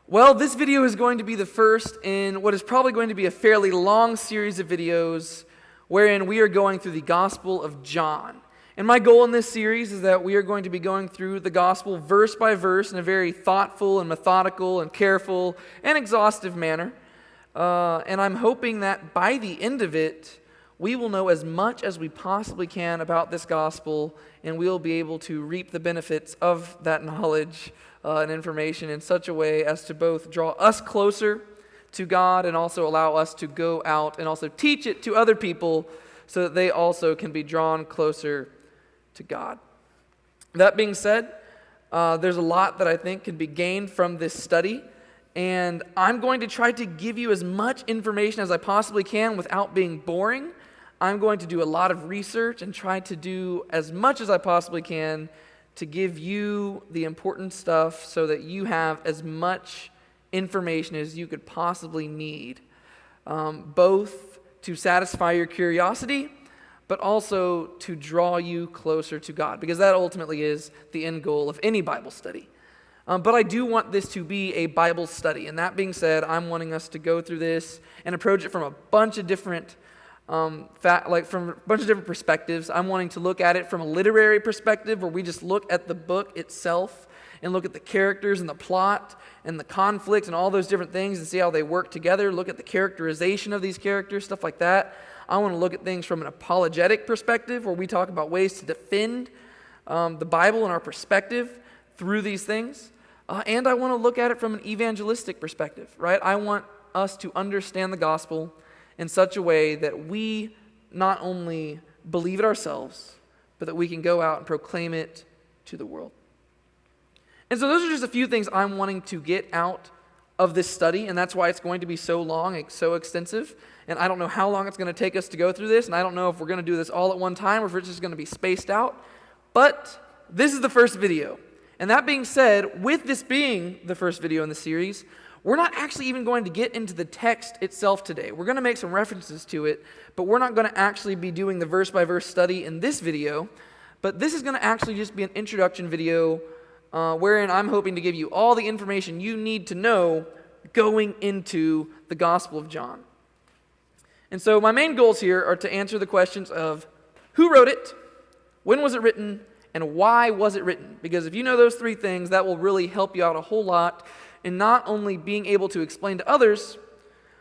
Well, this video is going to be the first in what is probably going to be a fairly long series of videos wherein we are going through the Gospel of John. And my goal in this series is that we are going to be going through the Gospel verse by verse in a very thoughtful and methodical and careful and exhaustive manner. And I'm hoping that by the end of it, we will know as much as we possibly can about this Gospel, and we'll be able to reap the benefits of that knowledge and information in such a way as to both draw us closer to God and also allow us to go out and also teach it to other people so that they also can be drawn closer to God. That being said, there's a lot that I think can be gained from this study, and I'm going to try to give you as much information as I possibly can without being boring. I'm going to do a lot of research and try to do as much as I possibly can to give you the important stuff so that you have as much information as you could possibly need, both to satisfy your curiosity, but also to draw you closer to God, because that ultimately is the end goal of any Bible study. But I do want this to be a Bible study, and that being said, I'm wanting us to go through this and approach it from a bunch of different from a bunch of different perspectives. I'm wanting to look at it from a literary perspective where we just look at the book itself and look at the characters and the plot and the conflict and all those different things and see how they work together, look at the characterization of these characters, stuff like that. I want to look at things from an apologetic perspective where we talk about ways to defend the Bible and our perspective through these things. And I want to look at it from an evangelistic perspective, right? I want us to understand the gospel in such a way that we not only believe it ourselves, but that we can go out and proclaim it to the world. And so those are just a few things I'm wanting to get out of this study, and that's why it's going to be so long and so extensive. And I don't know how long it's going to take us to go through this, and I don't know if we're going to do this all at one time or if it's just going to be spaced out. But this is the first video. And that being said, with this being the first video in the series, we're not actually even going to get into the text itself today. We're going to make some references to it, but we're not going to actually be doing the verse-by-verse study in this video. But this is going to actually just be an introduction video wherein I'm hoping to give you all the information you need to know going into the Gospel of John. And so my main goals here are to answer the questions of who wrote it, when was it written, and why was it written? Because if you know those three things, that will really help you out a whole lot in not only being able to explain to others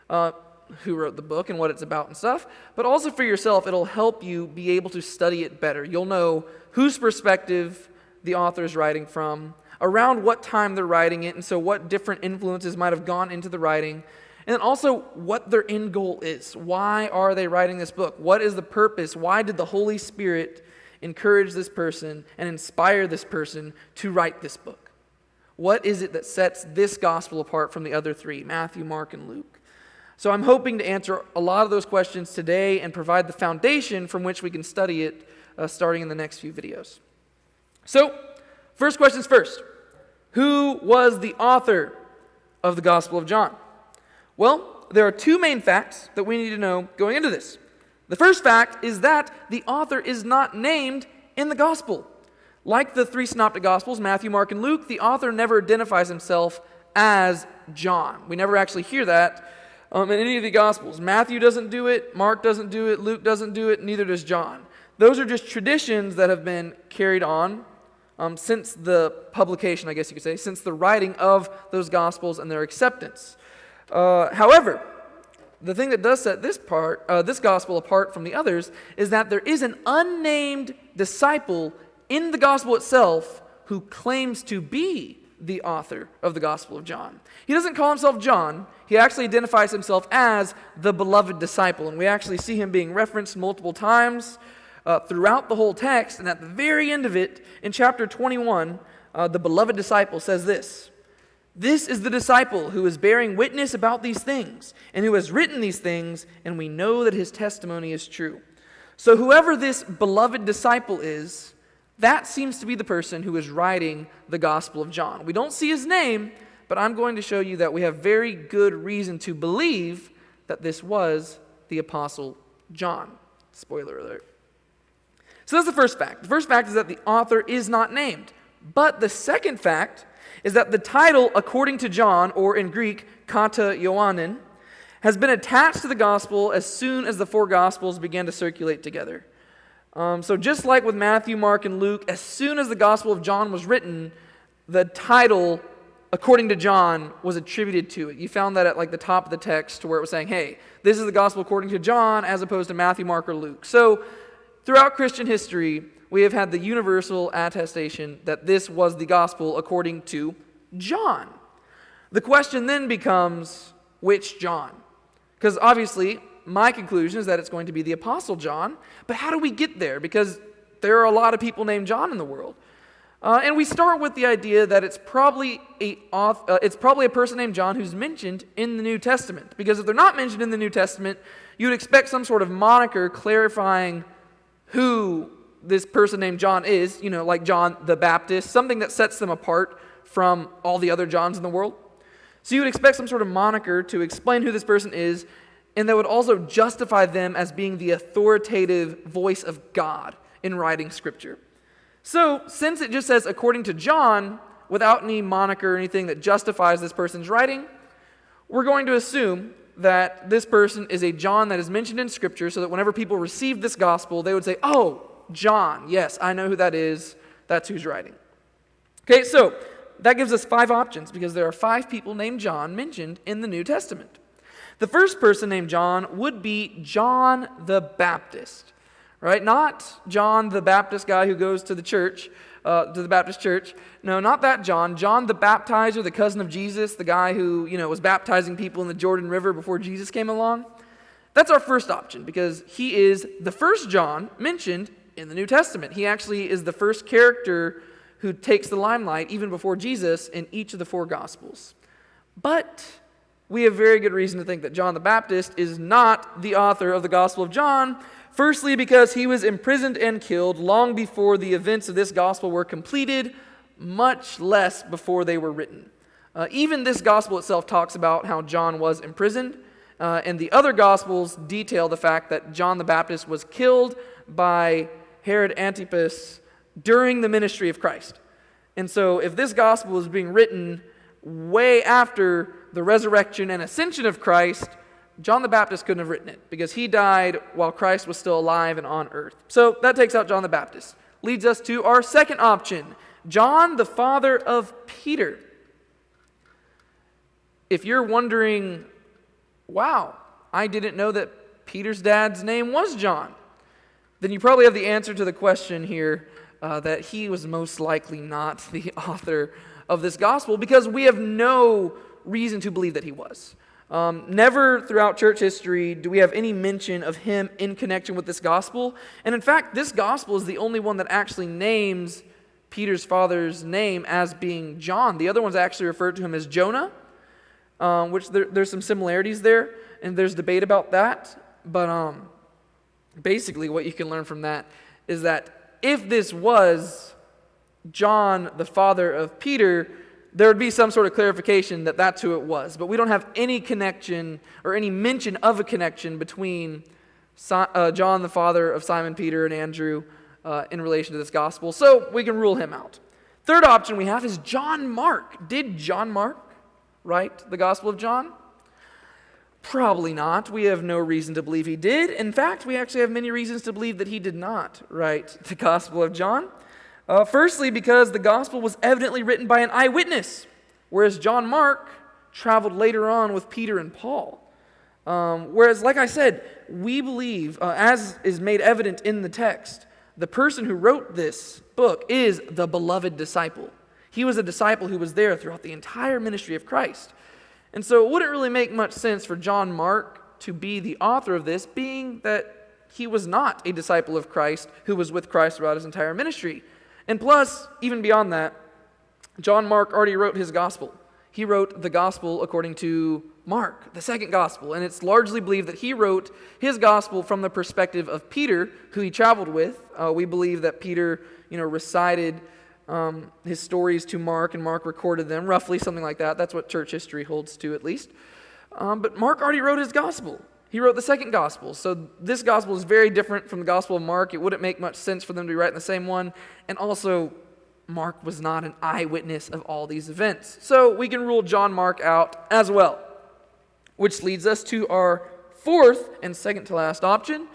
who wrote the book and what it's about and stuff, but also for yourself, it'll help you be able to study it better. You'll know whose perspective the author is writing from, around what time they're writing it, and so what different influences might have gone into the writing, and then also what their end goal is. Why are they writing this book? What is the purpose? Why did the Holy Spirit encourage this person and inspire this person to write this book? What is it that sets this gospel apart from the other three, Matthew, Mark, and Luke? So I'm hoping to answer a lot of those questions today and provide the foundation from which we can study it starting in the next few videos. So, first questions first. Who was the author of the Gospel of John? Well, there are two main facts that we need to know going into this. The first fact is that the author is not named in the Gospel. Like the three synoptic Gospels, Matthew, Mark, and Luke, the author never identifies himself as John. We never actually hear that in any of the Gospels. Matthew doesn't do it, Mark doesn't do it, Luke doesn't do it, neither does John. Those are just traditions that have been carried on since the publication, I guess you could say, since the writing of those Gospels and their acceptance. However, the thing that does set this Gospel apart from the others is that there is an unnamed disciple in the Gospel itself who claims to be the author of the Gospel of John. He doesn't call himself John. He actually identifies himself as the beloved disciple, and we actually see him being referenced multiple times throughout the whole text, and at the very end of it, in chapter 21, the beloved disciple says this: "This is the disciple who is bearing witness about these things, and who has written these things, and we know that his testimony is true." So whoever this beloved disciple is, that seems to be the person who is writing the Gospel of John. We don't see his name, but I'm going to show you that we have very good reason to believe that this was the Apostle John. Spoiler alert. So that's the first fact. The first fact is that the author is not named. But the second fact is that the title, according to John, or in Greek, kata Ioannin, has been attached to the gospel as soon as the four gospels began to circulate together. So just like with Matthew, Mark, and Luke, as soon as the Gospel of John was written, the title, according to John, was attributed to it. You found that at like the top of the text where it was saying, hey, this is the Gospel according to John, as opposed to Matthew, Mark, or Luke. So throughout Christian history, we have had the universal attestation that this was the Gospel according to John. The question then becomes, which John? Because obviously, my conclusion is that it's going to be the Apostle John, but how do we get there? Because there are a lot of people named John in the world. And we start with the idea that it's probably a person named John who's mentioned in the New Testament. Because if they're not mentioned in the New Testament, you'd expect some sort of moniker clarifying who this person named John is, like John the Baptist, something that sets them apart from all the other Johns in the world. So you would expect some sort of moniker to explain who this person is, and that would also justify them as being the authoritative voice of God in writing Scripture. So, since it just says according to John, without any moniker or anything that justifies this person's writing, we're going to assume that this person is a John that is mentioned in Scripture, so that whenever people receive this gospel, they would say, oh, John, yes, I know who that is, that's who's writing. Okay, so that gives us 5 options, because there are 5 people named John mentioned in the New Testament. The first person named John would be John the Baptist, right? Not John the Baptist guy who goes to the church, to the Baptist church. No, not that John. John the Baptizer, the cousin of Jesus, the guy who, was baptizing people in the Jordan River before Jesus came along. That's our first option, because he is the first John mentioned in the New Testament. He actually is the first character who takes the limelight even before Jesus in each of the 4 Gospels. But we have very good reason to think that John the Baptist is not the author of the Gospel of John, firstly because he was imprisoned and killed long before the events of this Gospel were completed, much less before they were written. Even this Gospel itself talks about how John was imprisoned, and the other Gospels detail the fact that John the Baptist was killed by Herod Antipas during the ministry of Christ. And so if this Gospel is being written way after the resurrection and ascension of Christ, John the Baptist couldn't have written it because he died while Christ was still alive and on earth. So that takes out John the Baptist. Leads us to our second option, John the father of Peter. If you're wondering, wow, I didn't know that Peter's dad's name was John, then you probably have the answer to the question here, that he was most likely not the author of this gospel, because we have no reason to believe that he was. Never throughout church history do we have any mention of him in connection with this gospel. And in fact, this gospel is the only one that actually names Peter's father's name as being John. The other ones actually refer to him as Jonah, which there's some similarities there, and there's debate about that. But basically what you can learn from that is that if this was John, the father of Peter, there would be some sort of clarification that that's who it was. But we don't have any connection or any mention of a connection between John, the father of Simon, Peter, and Andrew in relation to this gospel. So we can rule him out. Third option we have is John Mark. Did John Mark write the Gospel of John? Probably not. We have no reason to believe he did. In fact, we actually have many reasons to believe that he did not write the Gospel of John. Firstly, because the Gospel was evidently written by an eyewitness, whereas John Mark traveled later on with Peter and Paul. Whereas, like I said, we believe, as is made evident in the text, the person who wrote this book is the beloved disciple. He was a disciple who was there throughout the entire ministry of Christ. And so it wouldn't really make much sense for John Mark to be the author of this, being that he was not a disciple of Christ who was with Christ throughout his entire ministry. And plus, even beyond that, John Mark already wrote his gospel. He wrote the gospel according to Mark, the second gospel, and it's largely believed that he wrote his gospel from the perspective of Peter, who he traveled with. We believe that Peter, recited his stories to Mark, and Mark recorded them, roughly something like that. That's what church history holds to, at least. But Mark already wrote his gospel. He wrote the second gospel. So this gospel is very different from the gospel of Mark. It wouldn't make much sense for them to be writing the same one. And also, Mark was not an eyewitness of all these events. So we can rule John Mark out as well. Which leads us to our fourth and second to last option,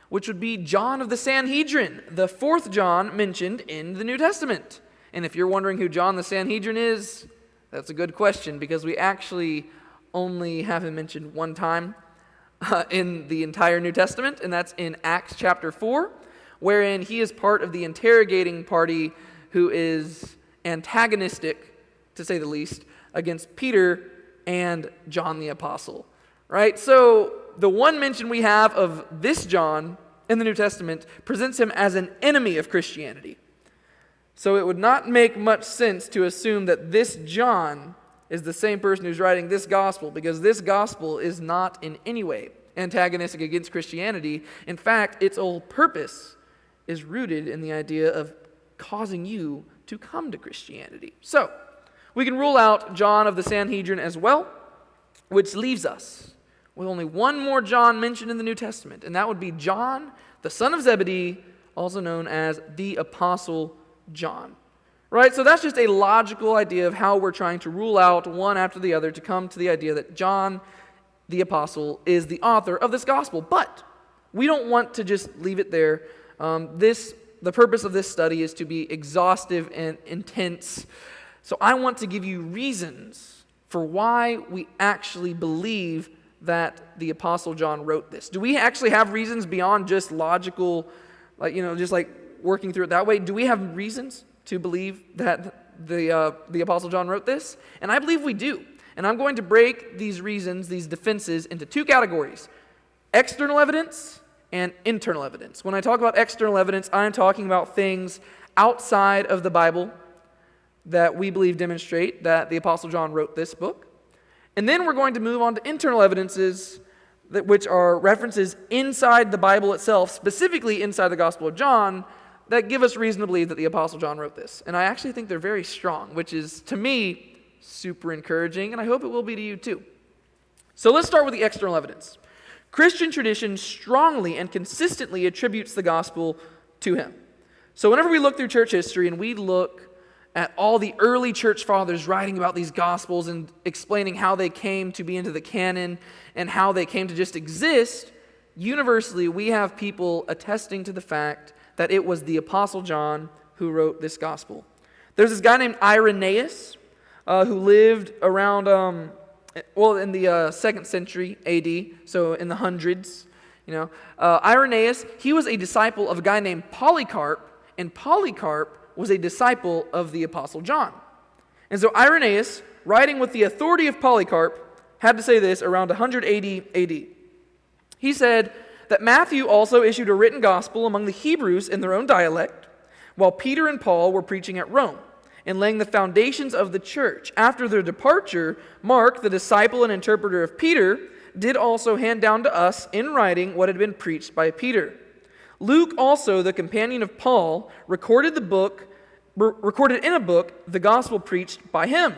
which would be John of the Sanhedrin, the fourth John mentioned in the New Testament. And if you're wondering who John the Sanhedrin is, that's a good question, because we actually only have him mentioned one time in the entire New Testament, and that's in Acts chapter 4, wherein he is part of the interrogating party who is antagonistic, to say the least, against Peter and John the Apostle. Right? So the one mention we have of this John in the New Testament presents him as an enemy of Christianity. So it would not make much sense to assume that this John is the same person who's writing this gospel, because this gospel is not in any way antagonistic against Christianity. In fact, its whole purpose is rooted in the idea of causing you to come to Christianity. So we can rule out John of the Sanhedrin as well, which leaves us with only one more John mentioned in the New Testament, and that would be John, the son of Zebedee, also known as the Apostle John. Right? So that's just a logical idea of how we're trying to rule out one after the other to come to the idea that John, the Apostle, is the author of this gospel. But we don't want to just leave it there. The purpose of this study is to be exhaustive and intense. So I want to give you reasons for why we actually believe that the Apostle John wrote this. Do we actually have reasons beyond just logical, just like working through it that way? Do we have reasons to believe that the Apostle John wrote this? And I believe we do. And I'm going to break these reasons, these defenses, into two categories: external evidence and internal evidence. When I talk about external evidence, I'm talking about things outside of the Bible that we believe demonstrate that the Apostle John wrote this book. And then we're going to move on to internal evidences, which are references inside the Bible itself, specifically inside the Gospel of John, that give us reason to believe that the Apostle John wrote this. And I actually think they're very strong, which is, to me, super encouraging, and I hope it will be to you too. So let's start with the external evidence. Christian tradition strongly and consistently attributes the gospel to him. So whenever we look through church history and we look at all the early church fathers writing about these gospels and explaining how they came to be into the canon and how they came to just exist, universally we have people attesting to the fact that it was the Apostle John who wrote this gospel. There's this guy named Irenaeus who lived around, in the 2nd century AD, so in the hundreds. Irenaeus, he was a disciple of a guy named Polycarp, and Polycarp was a disciple of the Apostle John. And so Irenaeus, writing with the authority of Polycarp, had to say this around 180 AD. He said that Matthew also issued a written gospel among the Hebrews in their own dialect, while Peter and Paul were preaching at Rome and laying the foundations of the church. After their departure, Mark, the disciple and interpreter of Peter, did also hand down to us in writing what had been preached by Peter. Luke also, the companion of Paul, recorded in a book the gospel preached by him.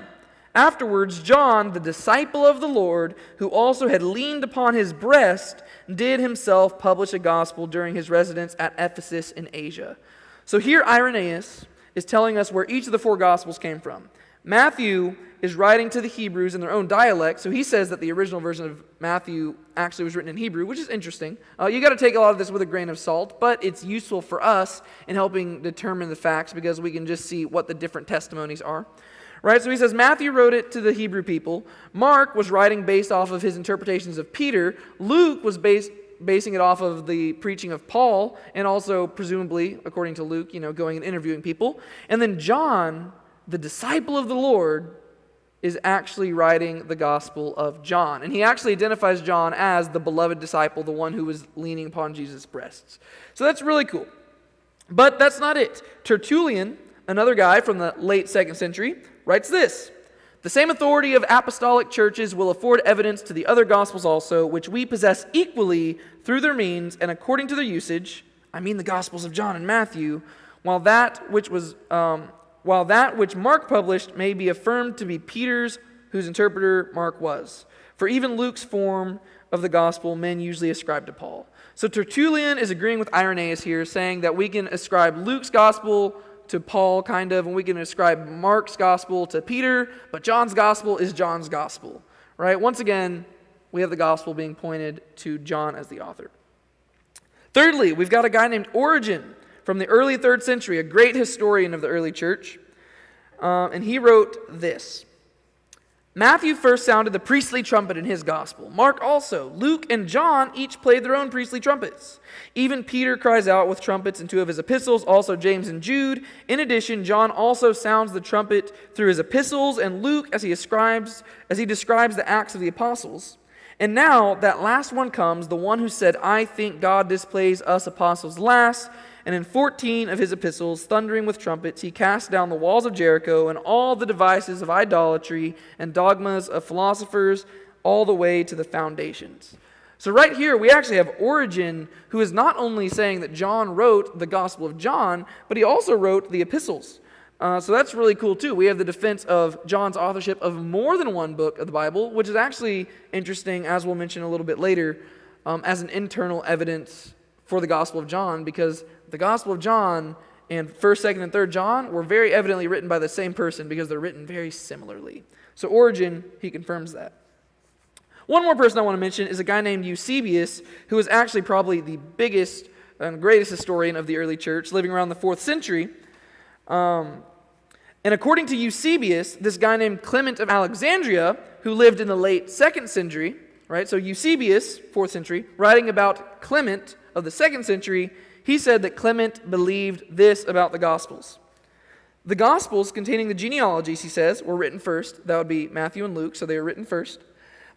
Afterwards, John, the disciple of the Lord, who also had leaned upon his breast, did himself publish a gospel during his residence at Ephesus in Asia. So here Irenaeus is telling us where each of the four gospels came from. Matthew is writing to the Hebrews in their own dialect, so he says that the original version of Matthew actually was written in Hebrew, which is interesting. You got to take a lot of this with a grain of salt, but it's useful for us in helping determine the facts because we can just see what the different testimonies are. Right, so he says Matthew wrote it to the Hebrew people. Mark was writing based off of his interpretations of Peter. Luke was basing it off of the preaching of Paul, and also presumably, according to Luke, going and interviewing people. And then John, the disciple of the Lord, is actually writing the Gospel of John. And he actually identifies John as the beloved disciple, the one who was leaning upon Jesus' breasts. So that's really cool. But that's not it. Tertullian, another guy from the late 2nd century, writes this: "The same authority of apostolic churches will afford evidence to the other Gospels also, which we possess equally through their means and according to their usage," I mean the Gospels of John and Matthew, while that which Mark published may be affirmed to be Peter's, whose interpreter Mark was. For even Luke's form of the gospel men usually ascribe to Paul. So Tertullian is agreeing with Irenaeus here, saying that we can ascribe Luke's gospel to Paul, kind of, and we can ascribe Mark's gospel to Peter, but John's gospel is John's gospel, right? Once again, we have the gospel being pointed to John as the author. Thirdly, we've got a guy named Origen from the early 3rd century, a great historian of the early church, and he wrote this. Matthew first sounded the priestly trumpet in his gospel. Mark also. Luke and John each played their own priestly trumpets. Even Peter cries out with trumpets in 2 of his epistles, also James and Jude. In addition, John also sounds the trumpet through his epistles, and Luke as he describes the Acts of the Apostles. And now that last one comes, the one who said, I think God displays us apostles last. And in 14 of his epistles, thundering with trumpets, he cast down the walls of Jericho and all the devices of idolatry and dogmas of philosophers all the way to the foundations. So right here, we actually have Origen, who is not only saying that John wrote the Gospel of John, but he also wrote the epistles. So that's really cool too. We have the defense of John's authorship of more than one book of the Bible, which is actually interesting, as we'll mention a little bit later, as an internal evidence for the Gospel of John, because the Gospel of John and 1st, 2nd, and 3rd John were very evidently written by the same person because they're written very similarly. So Origen, he confirms that. One more person I want to mention is a guy named Eusebius, who is actually probably the biggest and greatest historian of the early church, living around the 4th century. And according to Eusebius, this guy named Clement of Alexandria, who lived in the late 2nd century, right? So Eusebius, 4th century, writing about Clement of the 2nd century, he said that Clement believed this about the Gospels. The Gospels containing the genealogies, he says, were written first. That would be Matthew and Luke, so they were written first.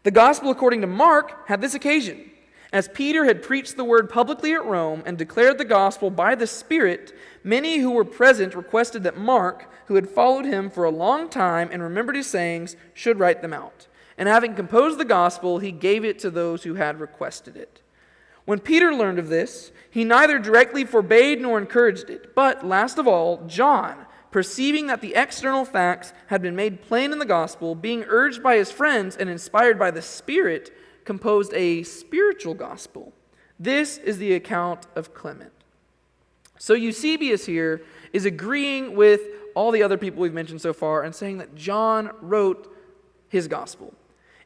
The Gospel according to Mark had this occasion. As Peter had preached the word publicly at Rome and declared the Gospel by the Spirit, many who were present requested that Mark, who had followed him for a long time and remembered his sayings, should write them out. And having composed the Gospel, he gave it to those who had requested it. When Peter learned of this, he neither directly forbade nor encouraged it, but, last of all, John, perceiving that the external facts had been made plain in the gospel, being urged by his friends and inspired by the Spirit, composed a spiritual gospel. This is the account of Clement. So Eusebius here is agreeing with all the other people we've mentioned so far and saying that John wrote his gospel.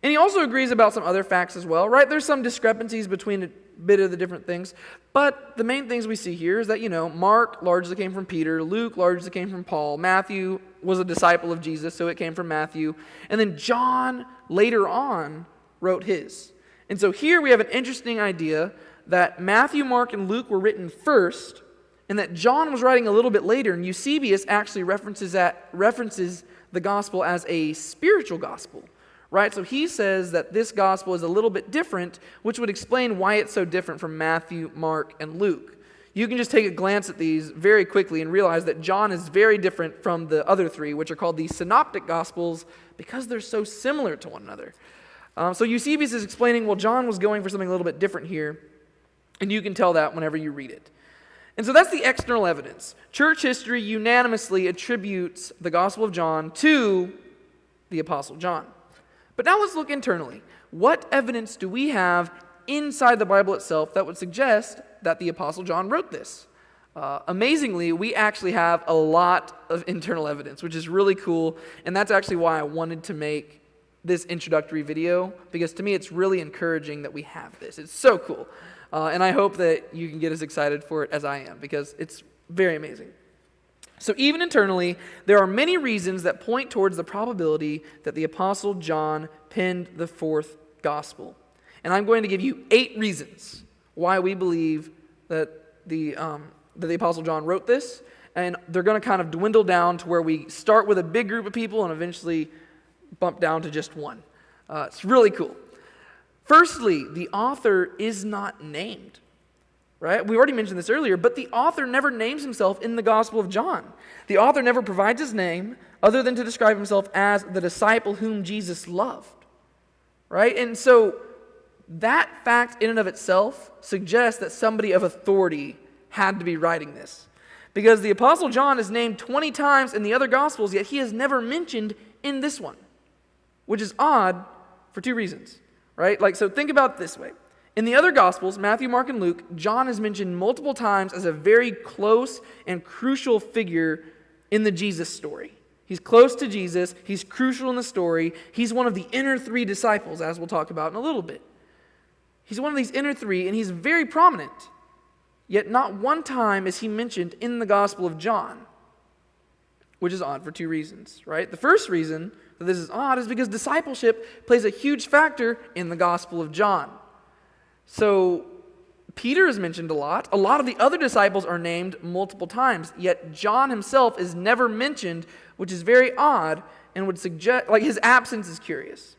And he also agrees about some other facts as well, right? There's some discrepancies between a bit of the different things, but the main things we see here is that, Mark largely came from Peter, Luke largely came from Paul, Matthew was a disciple of Jesus, so it came from Matthew, and then John later on wrote his. And so here we have an interesting idea that Matthew, Mark, and Luke were written first, and that John was writing a little bit later, and Eusebius actually references the gospel as a spiritual gospel. Right? So he says that this gospel is a little bit different, which would explain why it's so different from Matthew, Mark, and Luke. You can just take a glance at these very quickly and realize that John is very different from the other three, which are called the synoptic gospels, because they're so similar to one another. So Eusebius is explaining, well, John was going for something a little bit different here, and you can tell that whenever you read it. And so that's the external evidence. Church history unanimously attributes the Gospel of John to the Apostle John. But now let's look internally. What evidence do we have inside the Bible itself that would suggest that the Apostle John wrote this? Amazingly, we actually have a lot of internal evidence, which is really cool, and that's actually why I wanted to make this introductory video, because to me it's really encouraging that we have this. It's so cool, and I hope that you can get as excited for it as I am, because it's very amazing. So even internally, there are many reasons that point towards the probability that the Apostle John penned the fourth gospel. And I'm going to give you 8 reasons why we believe that the Apostle John wrote this, and they're going to kind of dwindle down to where we start with a big group of people and eventually bump down to just one. It's really cool. Firstly, the author is not named. Right? We already mentioned this earlier, but the author never names himself in the Gospel of John. The author never provides his name other than to describe himself as the disciple whom Jesus loved. Right? And so that fact in and of itself suggests that somebody of authority had to be writing this. Because the Apostle John is named 20 times in the other Gospels, yet he is never mentioned in this one, which is odd for 2 reasons. Right? So think about it this way. In the other Gospels, Matthew, Mark, and Luke, John is mentioned multiple times as a very close and crucial figure in the Jesus story. He's close to Jesus. He's crucial in the story. He's one of the inner three disciples, as we'll talk about in a little bit. He's one of these inner three, and he's very prominent. Yet not one time is he mentioned in the Gospel of John, which is odd for two reasons, right? The first reason that this is odd is because discipleship plays a huge factor in the Gospel of John. So Peter is mentioned a lot. A lot of the other disciples are named multiple times, yet John himself is never mentioned, which is very odd and would suggest, like, his absence is curious.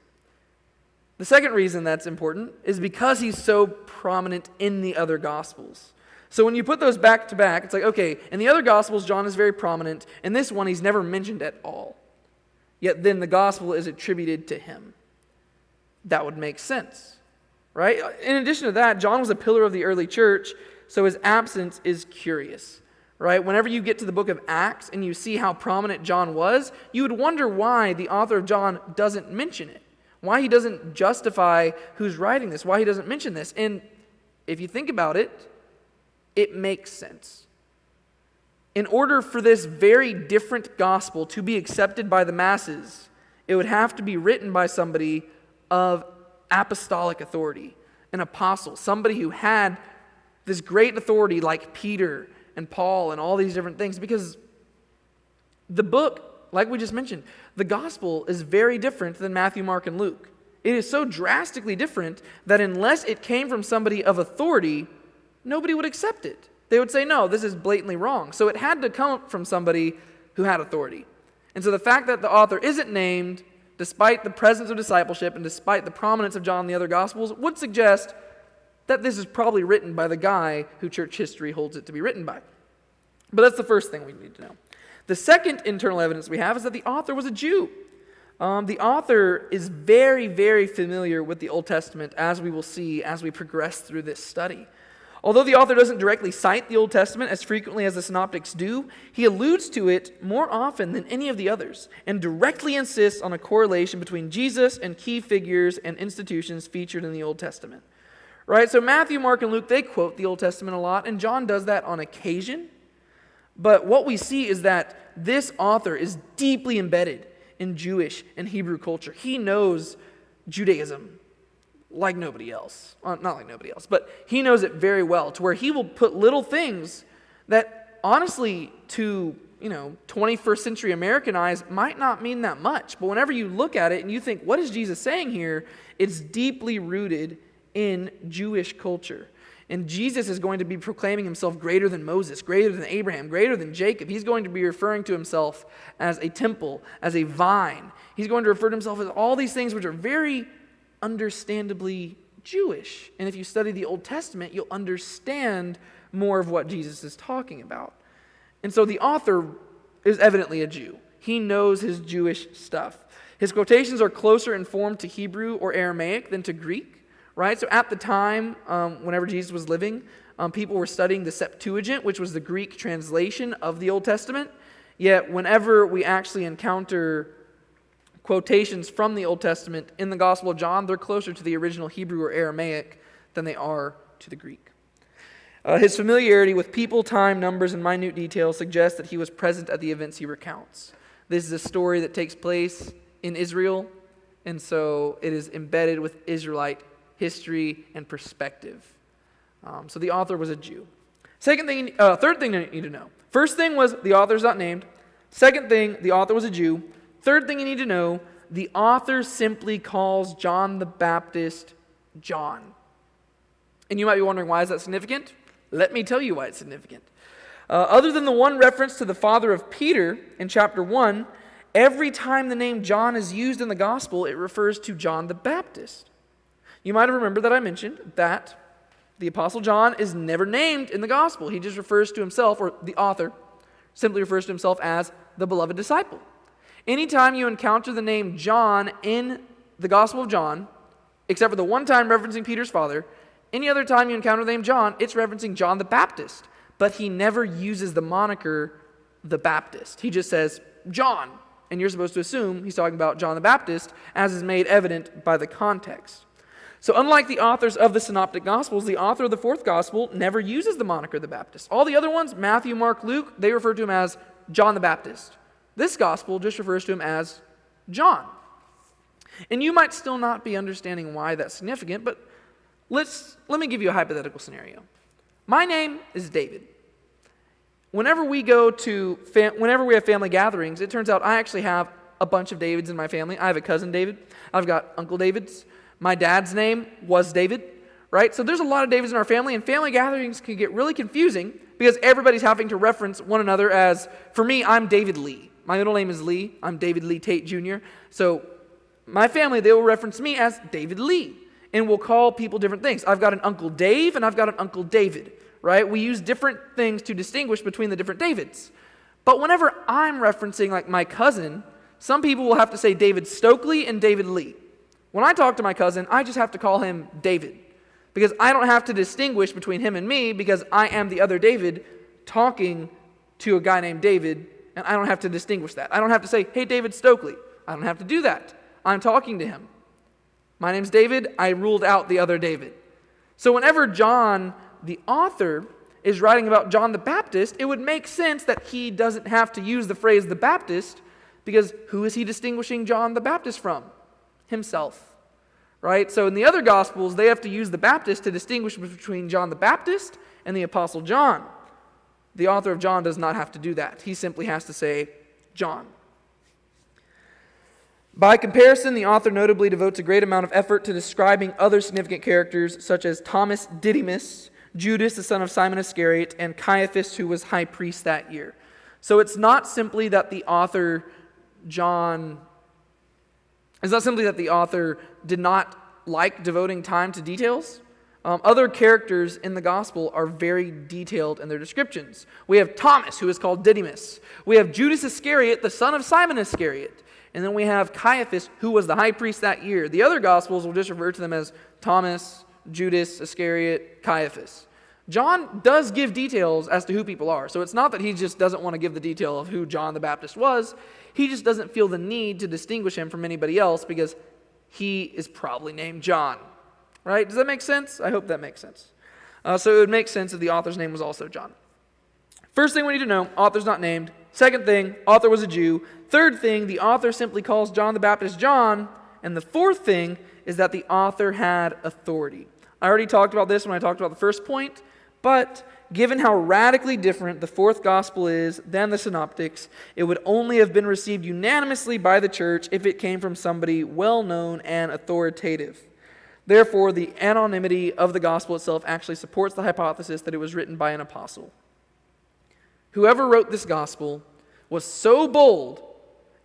The second reason that's important is because he's so prominent in the other Gospels. So when you put those back to back, it's like, okay, in the other Gospels, John is very prominent. In this one, he's never mentioned at all. Yet then the Gospel is attributed to him. That would make sense, right? In addition to that, John was a pillar of the early church, so his absence is curious, right? Whenever you get to the book of Acts and you see how prominent John was, you would wonder why the author of John doesn't mention it, why he doesn't justify who's writing this, why he doesn't mention this. And if you think about it, it makes sense. In order for this very different gospel to be accepted by the masses, it would have to be written by somebody of apostolic authority, an apostle, somebody who had this great authority like Peter and Paul and all these different things, because the book, like we just mentioned, the gospel is very different than Matthew, Mark, and Luke. It is so drastically different that unless it came from somebody of authority, nobody would accept it. They would say, no, this is blatantly wrong. So it had to come from somebody who had authority. And so the fact that the author isn't named, despite the presence of discipleship and despite the prominence of John in the other Gospels, would suggest that this is probably written by the guy who church history holds it to be written by. But that's the first thing we need to know. The second internal evidence we have is that the author was a Jew. The author is very, very familiar with the Old Testament, as we will see as we progress through this study. Although the author doesn't directly cite the Old Testament as frequently as the synoptics do, he alludes to it more often than any of the others and directly insists on a correlation between Jesus and key figures and institutions featured in the Old Testament. Right? So Matthew, Mark, and Luke, they quote the Old Testament a lot, and John does that on occasion. But what we see is that this author is deeply embedded in Jewish and Hebrew culture. He knows Judaism like nobody else. Well, not like nobody else, but he knows it very well, to where he will put little things that honestly to 21st century American eyes might not mean that much. But whenever you look at it and you think, what is Jesus saying here? It's deeply rooted in Jewish culture. And Jesus is going to be proclaiming himself greater than Moses, greater than Abraham, greater than Jacob. He's going to be referring to himself as a temple, as a vine. He's going to refer to himself as all these things which are very understandably Jewish. And if you study the Old Testament, you'll understand more of what Jesus is talking about. And so the author is evidently a Jew. He knows his Jewish stuff. His quotations are closer in form to Hebrew or Aramaic than to Greek, right? So at the time, whenever Jesus was living, people were studying the Septuagint, which was the Greek translation of the Old Testament. Yet whenever we actually encounter quotations from the Old Testament in the Gospel of John, they're closer to the original Hebrew or Aramaic than they are to the Greek. His familiarity with people, time, numbers, and minute details suggests that he was present at the events he recounts. This is a story that takes place in Israel, and so it is embedded with Israelite history and perspective. So the author was a Jew. Third thing you need to know. First thing was the author's not named. Second thing, the author was a Jew. Third thing you need to know, the author simply calls John the Baptist John. And you might be wondering, why is that significant? Let me tell you why it's significant. Other than the one reference to the father of Peter in chapter 1, every time the name John is used in the gospel, it refers to John the Baptist. You might have remembered that I mentioned that the Apostle John is never named in the gospel. He just refers to himself, or the author simply refers to himself as the beloved disciple. Anytime you encounter the name John in the Gospel of John, except for the one time referencing Peter's father, any other time you encounter the name John, it's referencing John the Baptist. But he never uses the moniker the Baptist. He just says John. And you're supposed to assume he's talking about John the Baptist, as is made evident by the context. So unlike the authors of the Synoptic Gospels, the author of the fourth Gospel never uses the moniker the Baptist. All the other ones, Matthew, Mark, Luke, they refer to him as John the Baptist. This gospel just refers to him as John. And you might still not be understanding why that's significant, but let me give you a hypothetical scenario. My name is David. Whenever we have family gatherings, it turns out I actually have a bunch of Davids in my family. I have a cousin David. I've got Uncle Davids. My dad's name was David, right? So there's a lot of Davids in our family, and family gatherings can get really confusing because everybody's having to reference one another as, for me, I'm David Lee. My middle name is Lee. I'm David Lee Tate Jr. So my family, they will reference me as David Lee, and we'll call people different things. I've got an Uncle Dave, and I've got an Uncle David, right? We use different things to distinguish between the different Davids. But whenever I'm referencing like my cousin, some people will have to say David Stokely and David Lee. When I talk to my cousin, I just have to call him David because I don't have to distinguish between him and me because I am the other David talking to a guy named David, and I don't have to distinguish that. I don't have to say, hey, David Stokely. I don't have to do that. I'm talking to him. My name's David. I ruled out the other David. So whenever John, the author, is writing about John the Baptist, it would make sense that he doesn't have to use the phrase the Baptist because who is he distinguishing John the Baptist from? Himself, right? So in the other Gospels, they have to use the Baptist to distinguish between John the Baptist and the Apostle John. The author of John does not have to do that. He simply has to say John. By comparison, the author notably devotes a great amount of effort to describing other significant characters such as Thomas Didymus, Judas, the son of Simon Iscariot, and Caiaphas, who was high priest that year. So it's not simply that the author did not like devoting time to details. Other characters in the gospel are very detailed in their descriptions. We have Thomas, who is called Didymus. We have Judas Iscariot, the son of Simon Iscariot. And then we have Caiaphas, who was the high priest that year. The other Gospels will just refer to them as Thomas, Judas, Iscariot, Caiaphas. John does give details as to who people are. So it's not that he just doesn't want to give the detail of who John the Baptist was. He just doesn't feel the need to distinguish him from anybody else because he is probably named John. Right? Does that make sense? I hope that makes sense. So it would make sense if the author's name was also John. First thing we need to know, author's not named. Second thing, author was a Jew. Third thing, the author simply calls John the Baptist John. And the fourth thing is that the author had authority. I already talked about this when I talked about the first point, but given how radically different the fourth gospel is than the synoptics, it would only have been received unanimously by the church if it came from somebody well-known and authoritative. Therefore, the anonymity of the gospel itself actually supports the hypothesis that it was written by an apostle. Whoever wrote this gospel was so bold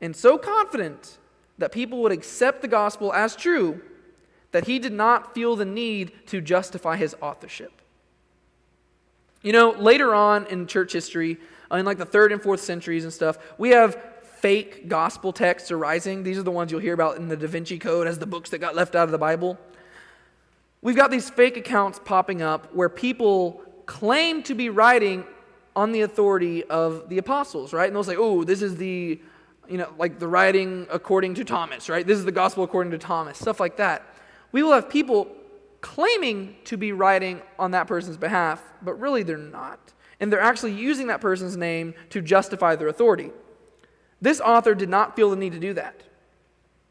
and so confident that people would accept the gospel as true that he did not feel the need to justify his authorship. You know, later on in church history, in like the 3rd and 4th centuries and stuff, we have fake gospel texts arising. These are the ones you'll hear about in the Da Vinci Code as the books that got left out of the Bible. We've got these fake accounts popping up where people claim to be writing on the authority of the apostles, right? And they'll say, oh, this is the writing according to Thomas, right? This is the gospel according to Thomas, stuff like that. We will have people claiming to be writing on that person's behalf, but really they're not. And they're actually using that person's name to justify their authority. This author did not feel the need to do that.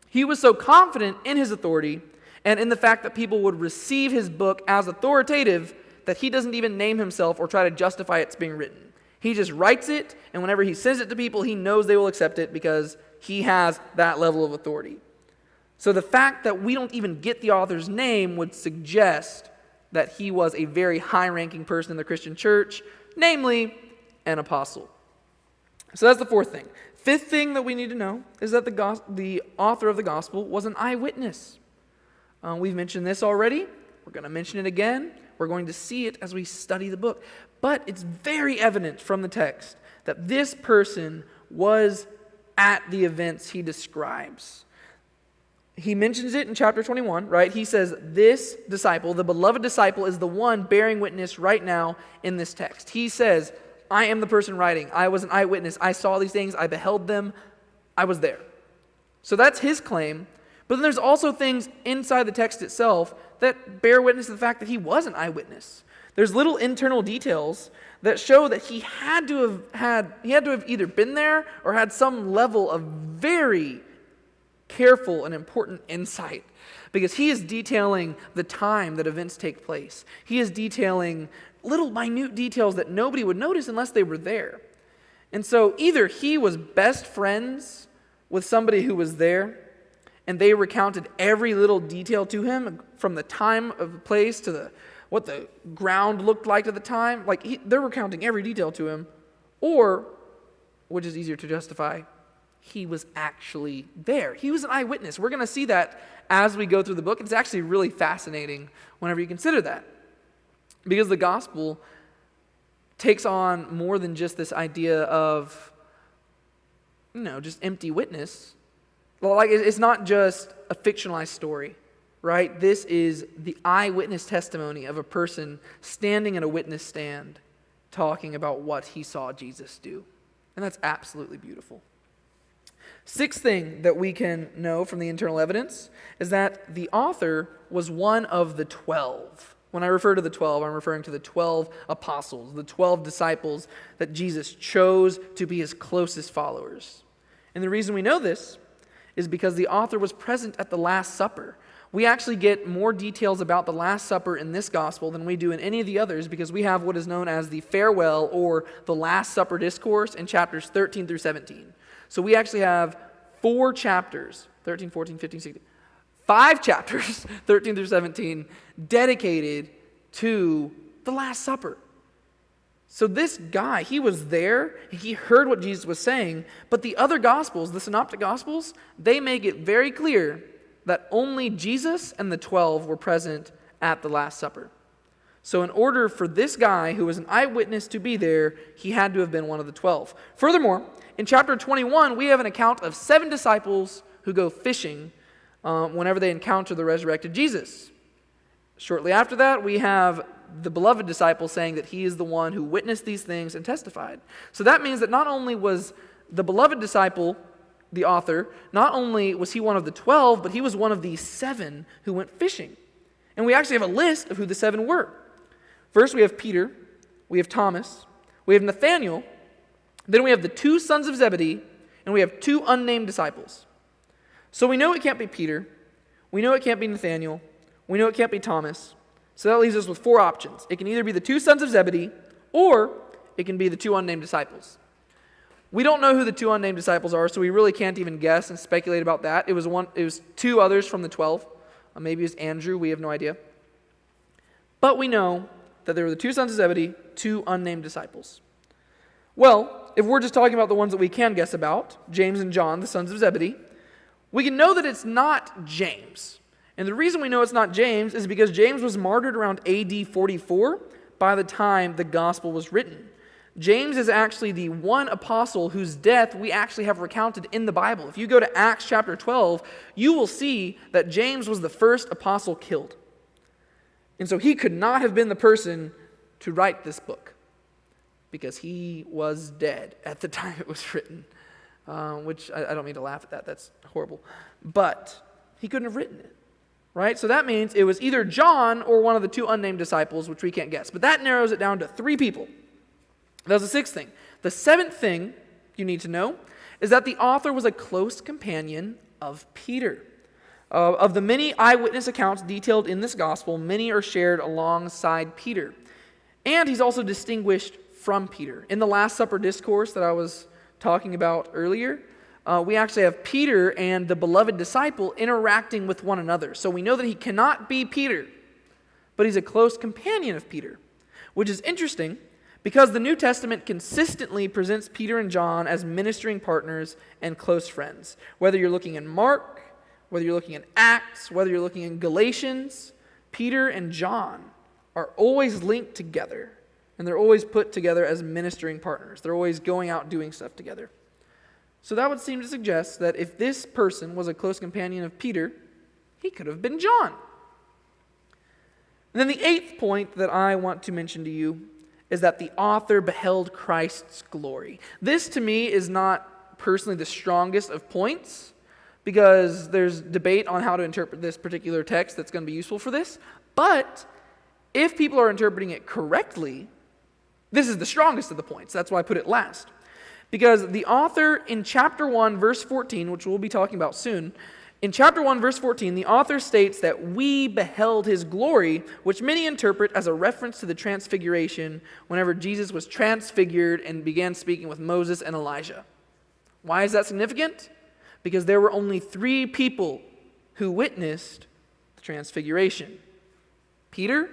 He was so confident in his authority and in the fact that people would receive his book as authoritative that he doesn't even name himself or try to justify it's being written. He just writes it, and whenever he sends it to people, he knows they will accept it because he has that level of authority. So the fact that we don't even get the author's name would suggest that he was a very high-ranking person in the Christian church, namely an apostle. So that's the fourth thing. Fifth thing that we need to know is that the author of the gospel was an eyewitness. We've mentioned this already. We're going to mention it again. We're going to see it as we study the book. But it's very evident from the text that this person was at the events he describes. He mentions it in chapter 21, right? He says, this disciple, the beloved disciple, is the one bearing witness right now in this text. He says, I am the person writing. I was an eyewitness. I saw these things. I beheld them. I was there. So that's his claim. But then there's also things inside the text itself that bear witness to the fact that he was an eyewitness. There's little internal details that show that he had to have either been there or had some level of very careful and important insight, because he is detailing the time that events take place. He is detailing little minute details that nobody would notice unless they were there. And so either he was best friends with somebody who was there, and they recounted every little detail to him, from the time of the place to what the ground looked like at the time. They're recounting every detail to him. Or, which is easier to justify, he was actually there. He was an eyewitness. We're going to see that as we go through the book. It's actually really fascinating whenever you consider that, because the gospel takes on more than just this idea of, just empty witness. It's not just a fictionalized story, right? This is the eyewitness testimony of a person standing at a witness stand talking about what he saw Jesus do. And that's absolutely beautiful. Sixth thing that we can know from the internal evidence is that the author was one of the 12. When I refer to the 12, I'm referring to the 12 apostles, the 12 disciples that Jesus chose to be his closest followers. And the reason we know this is because the author was present at the Last Supper. We actually get more details about the Last Supper in this gospel than we do in any of the others, because we have what is known as the farewell or the Last Supper discourse in chapters 13 through 17. So we actually have 4 chapters, 13, 14, 15, 16, 5 chapters, 13 through 17, dedicated to the Last Supper. So this guy, he was there, he heard what Jesus was saying, but the other Gospels, the Synoptic Gospels, they make it very clear that only Jesus and the 12 were present at the Last Supper. So in order for this guy, who was an eyewitness, to be there, he had to have been one of the 12. Furthermore, in chapter 21, we have an account of 7 disciples who go fishing whenever they encounter the resurrected Jesus. Shortly after that, we have the beloved disciple saying that he is the one who witnessed these things and testified. So that means that not only was the beloved disciple the author, not only was he one of the 12, but he was one of the 7 who went fishing. And we actually have a list of who the 7 were. First, we have Peter, we have Thomas, we have Nathanael, then we have the 2 sons of Zebedee, and we have 2 unnamed disciples. So we know it can't be Peter, we know it can't be Nathanael, we know it can't be Thomas. So that leaves us with 4 options. It can either be the 2 sons of Zebedee, or it can be the 2 unnamed disciples. We don't know who the 2 unnamed disciples are, so we really can't even guess and speculate about that. It was 2 others from the 12. Maybe it was Andrew, we have no idea. But we know that there were the 2 sons of Zebedee, 2 unnamed disciples. Well, if we're just talking about the ones that we can guess about, James and John, the sons of Zebedee, we can know that it's not James. And the reason we know it's not James is because James was martyred around AD 44 by the time the gospel was written. James is actually the one apostle whose death we actually have recounted in the Bible. If you go to Acts chapter 12, you will see that James was the first apostle killed. And so he could not have been the person to write this book, because he was dead at the time it was written, which I don't mean to laugh at that. That's horrible. But he couldn't have written it. Right? So that means it was either John or one of the 2 unnamed disciples, which we can't guess. But that narrows it down to 3 people. That was the 6th thing. The 7th thing you need to know is that the author was a close companion of Peter. Of the many eyewitness accounts detailed in this gospel, many are shared alongside Peter. And he's also distinguished from Peter. In the Last Supper discourse that I was talking about earlier, we actually have Peter and the beloved disciple interacting with one another. So we know that he cannot be Peter, but he's a close companion of Peter, which is interesting because the New Testament consistently presents Peter and John as ministering partners and close friends. Whether you're looking in Mark, whether you're looking in Acts, whether you're looking in Galatians, Peter and John are always linked together, and they're always put together as ministering partners. They're always going out doing stuff together. So that would seem to suggest that if this person was a close companion of Peter, he could have been John. And then the 8th point that I want to mention to you is that the author beheld Christ's glory. This, to me, is not personally the strongest of points, because there's debate on how to interpret this particular text that's going to be useful for this, but If people are interpreting it correctly, this is the strongest of the points. That's why I put it last. Because the author in chapter 1, verse 14, which we'll be talking about soon, in chapter 1, verse 14, the author states that we beheld his glory, which many interpret as a reference to the transfiguration whenever Jesus was transfigured and began speaking with Moses and Elijah. Why is that significant? Because there were only 3 people who witnessed the transfiguration: Peter,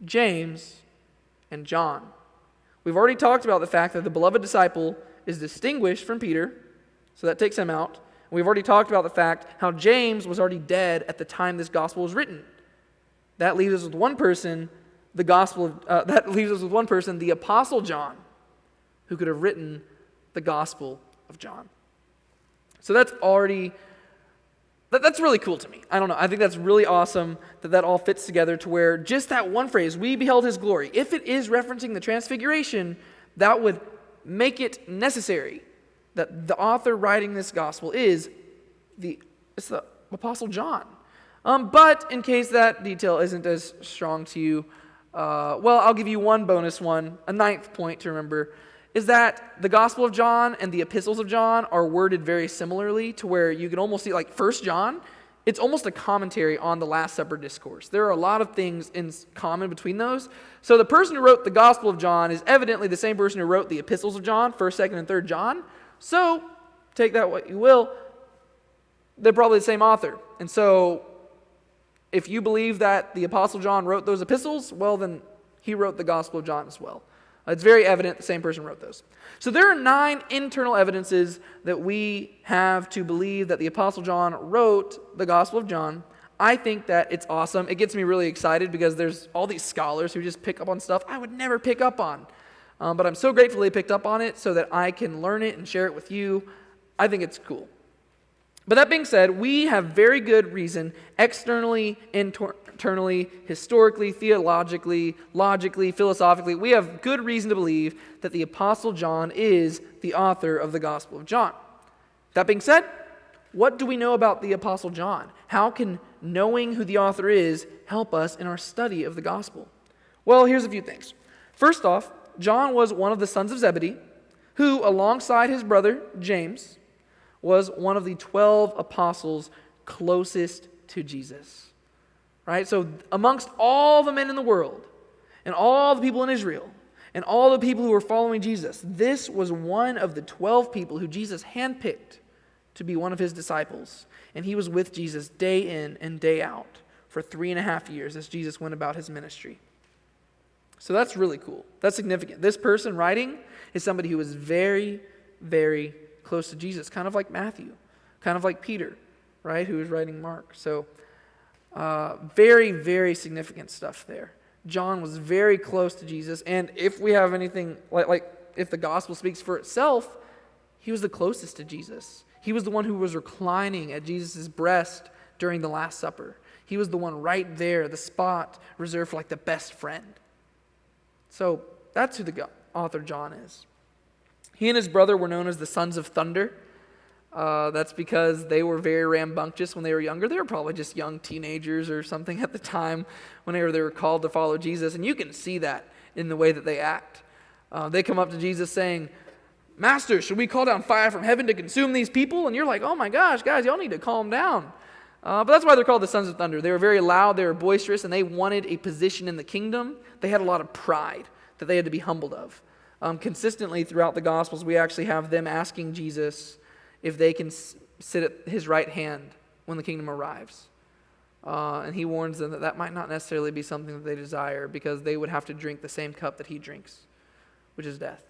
James, and John. We've already talked about the fact that the beloved disciple is distinguished from Peter, so that takes him out. We've already talked about the fact how James was already dead at the time this gospel was written. That leaves us with one person, the Apostle John, who could have written the Gospel of John. So that's really cool to me. I don't know. I think that's really awesome that all fits together to where just that one phrase, we beheld his glory, if it is referencing the transfiguration, that would make it necessary that the author writing this gospel is the Apostle John. But in case that detail isn't as strong to you, I'll give you one bonus one, a 9th point to remember, is that the Gospel of John and the epistles of John are worded very similarly to where you can almost see, like 1 John, it's almost a commentary on the Last Supper discourse. There are a lot of things in common between those. So the person who wrote the Gospel of John is evidently the same person who wrote the epistles of John, 1st, 2nd, and 3rd John. So take that what you will, they're probably the same author. And so if you believe that the Apostle John wrote those epistles, well then he wrote the Gospel of John as well. It's very evident the same person wrote those. So there are 9 internal evidences that we have to believe that the Apostle John wrote the Gospel of John. I think that it's awesome. It gets me really excited because there's all these scholars who just pick up on stuff I would never pick up on. But I'm so grateful they picked up on it so that I can learn it and share it with you. I think it's cool. But that being said, we have very good reason, externally, internally, historically, theologically, logically, philosophically, we have good reason to believe that the Apostle John is the author of the Gospel of John. That being said, what do we know about the Apostle John? How can knowing who the author is help us in our study of the Gospel? Well, here's a few things. First off, John was one of the sons of Zebedee, who, alongside his brother James, was one of the 12 apostles closest to Jesus. Right? So amongst all the men in the world, and all the people in Israel, and all the people who were following Jesus, this was one of the 12 people who Jesus handpicked to be one of his disciples. And he was with Jesus day in and day out for 3.5 years as Jesus went about his ministry. So that's really cool. That's significant. This person writing is somebody who was very, very close to Jesus, kind of like Matthew, kind of like Peter, right, who was writing Mark. So very, very significant stuff there. John was very close to Jesus, and if we have anything, like if the gospel speaks for itself, he was the closest to Jesus. He was the one who was reclining at Jesus' breast during the Last Supper. He was the one right there, the spot reserved for like the best friend. So that's who the author John is. He and his brother were known as the sons of thunder. That's because they were very rambunctious when they were younger. They were probably just young teenagers or something at the time whenever they were called to follow Jesus. And you can see that in the way that they act. They come up to Jesus saying, "Master, should we call down fire from heaven to consume these people?" And you're like, "Oh my gosh, guys, y'all need to calm down." But that's why they're called the sons of thunder. They were very loud, they were boisterous, and they wanted a position in the kingdom. They had a lot of pride that they had to be humbled of. Consistently throughout the Gospels, we actually have them asking Jesus if they can sit at his right hand when the kingdom arrives. And he warns them that that might not necessarily be something that they desire because they would have to drink the same cup that he drinks, which is death.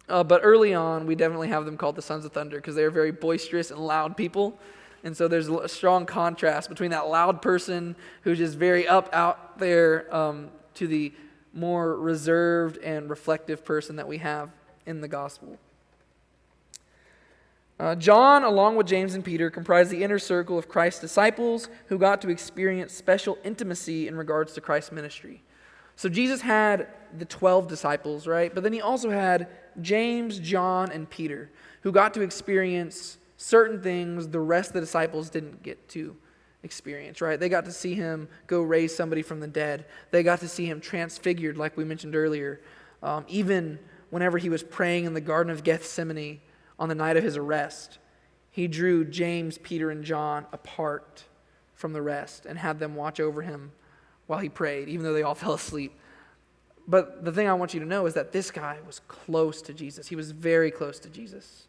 But early on, we definitely have them called the sons of thunder because they are very boisterous and loud people. And so there's a strong contrast between that loud person who's just very up out there to the more reserved and reflective person that we have in the gospel. John, along with James and Peter, comprised the inner circle of Christ's disciples who got to experience special intimacy in regards to Christ's ministry. So Jesus had the 12 disciples, right? But then he also had James, John, and Peter, who got to experience certain things the rest of the disciples didn't get to experience, right? They got to see him go raise somebody from the dead. They got to see him transfigured, like we mentioned earlier. Even whenever he was praying in the Garden of Gethsemane on the night of his arrest, he drew James, Peter, and John apart from the rest and had them watch over him while he prayed, even though they all fell asleep. But the thing I want you to know is that this guy was close to Jesus. He was very close to Jesus.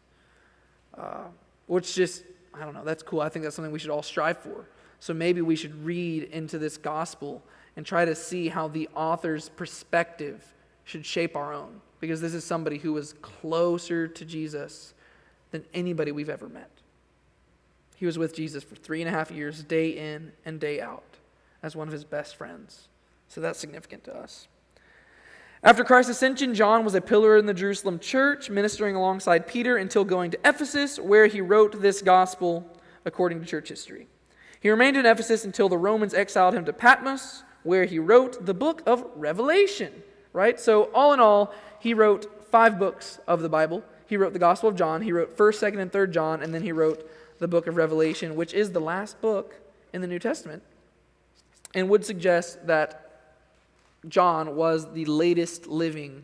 Which just, I don't know, that's cool. I think that's something we should all strive for. So maybe we should read into this gospel and try to see how the author's perspective should shape our own. Because this is somebody who was closer to Jesus than anybody we've ever met. He was with Jesus for 3.5 years, day in and day out, as one of his best friends. So that's significant to us. After Christ's ascension, John was a pillar in the Jerusalem church, ministering alongside Peter until going to Ephesus, where he wrote this gospel according to church history. He remained in Ephesus until the Romans exiled him to Patmos, where he wrote the book of Revelation, right? So all in all, he wrote 5 books of the Bible. He wrote the Gospel of John, he wrote 1st, 2nd, and 3rd John, and then he wrote the book of Revelation, which is the last book in the New Testament, and would suggest that John was the latest living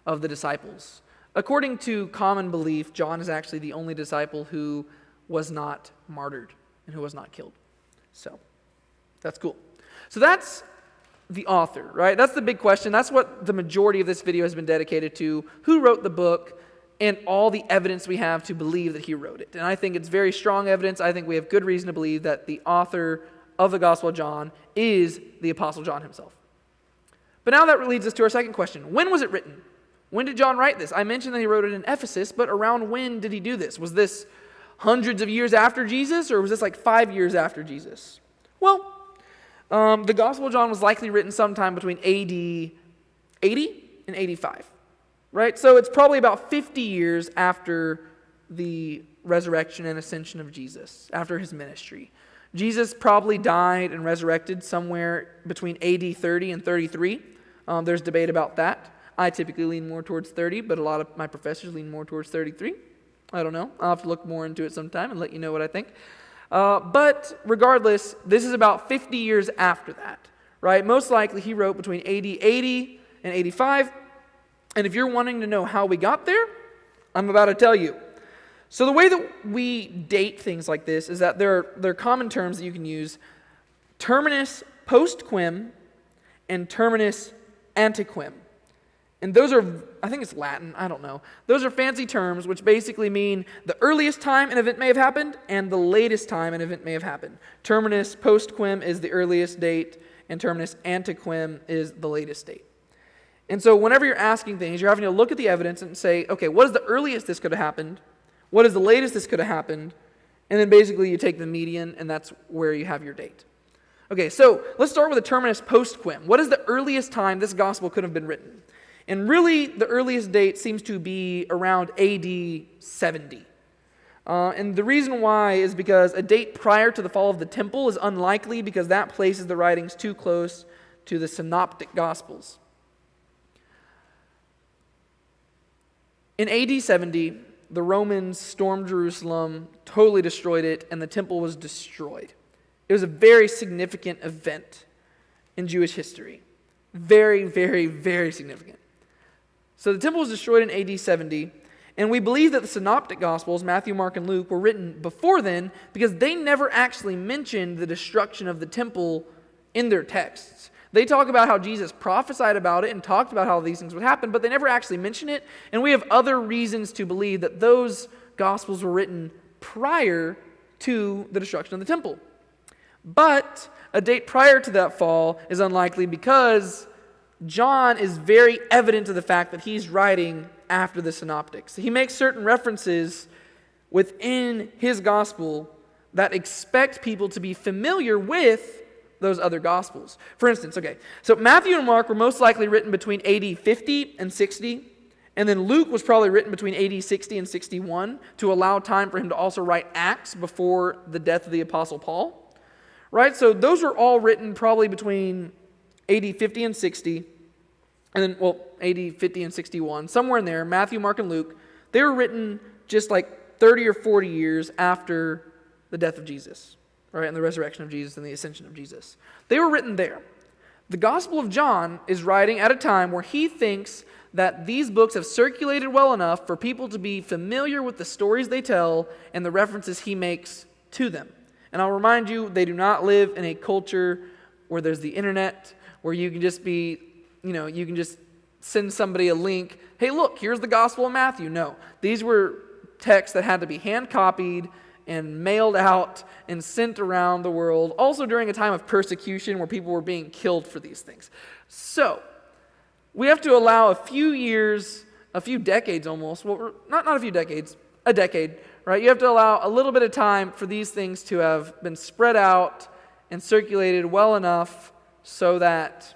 of the disciples. According to common belief, John is actually the only disciple who was not martyred and who was not killed. So, that's cool. So that's the author, right? That's the big question. That's what the majority of this video has been dedicated to. Who wrote the book and all the evidence we have to believe that he wrote it. And I think it's very strong evidence. I think we have good reason to believe that the author of the Gospel of John is the Apostle John himself. But now that leads us to our second question. When was it written? When did John write this? I mentioned that he wrote it in Ephesus, but around when did he do this? Was this hundreds of years after Jesus, or was this like 5 years after Jesus? Well, the Gospel of John was likely written sometime between AD 80 and 85, right? So it's probably about 50 years after the resurrection and ascension of Jesus, after his ministry. Jesus probably died and resurrected somewhere between AD 30 and 33. There's debate about that. I typically lean more towards 30, but a lot of my professors lean more towards 33. I don't know. I'll have to look more into it sometime and let you know what I think. But regardless, this is about 50 years after that, right? Most likely he wrote between AD 80 and 85. And if you're wanting to know how we got there, I'm about to tell you. So the way that we date things like this is that there are common terms that you can use. Terminus post Quem and Terminus ante Quem. And those are, I think it's Latin, I don't know. Those are fancy terms which basically mean the earliest time an event may have happened and the latest time an event may have happened. Terminus post Quem is the earliest date, and Terminus ante Quem is the latest date. And so whenever you're asking things, you're having to look at the evidence and say, okay, what is the earliest this could have happened? What is the latest this could have happened? And then basically you take the median, and that's where you have your date. Okay, so let's start with the terminus post Quem. What is the earliest time this gospel could have been written? And really, the earliest date seems to be around AD 70. And the reason why is because a date prior to the fall of the temple is unlikely because that places the writings too close to the synoptic gospels. In AD 70, the Romans stormed Jerusalem, totally destroyed it, and the temple was destroyed. It was a very significant event in Jewish history. Very, very, very significant. So the temple was destroyed in AD 70, and we believe that the synoptic gospels, Matthew, Mark, and Luke, were written before then because they never actually mentioned the destruction of the temple in their texts. They talk about how Jesus prophesied about it and talked about how these things would happen, but they never actually mention it, and we have other reasons to believe that those gospels were written prior to the destruction of the temple. But a date prior to that fall is unlikely because John is very evident to the fact that he's writing after the synoptics. He makes certain references within his gospel that expect people to be familiar with those other gospels. For instance, so Matthew and Mark were most likely written between AD 50 and 60, and then Luke was probably written between AD 60 and 61 to allow time for him to also write Acts before the death of the Apostle Paul. Right? So those are all written probably between AD 50 and 60, and then, AD 50 and 61, somewhere in there, Matthew, Mark, and Luke, they were written just like 30 or 40 years after the death of Jesus. right, and the resurrection of Jesus and the ascension of Jesus. They were written there. The Gospel of John is writing at a time where he thinks that these books have circulated well enough for people to be familiar with the stories they tell and the references he makes to them. And I'll remind you, they do not live in a culture where there's the internet, where you can just be, you can just send somebody a link. Hey, look, here's the Gospel of Matthew. No, these were texts that had to be hand-copied and mailed out and sent around the world, also during a time of persecution where people were being killed for these things. So, we have to allow a few years, a few decades almost, well, not a few decades, a decade, right? You have to allow a little bit of time for these things to have been spread out and circulated well enough so that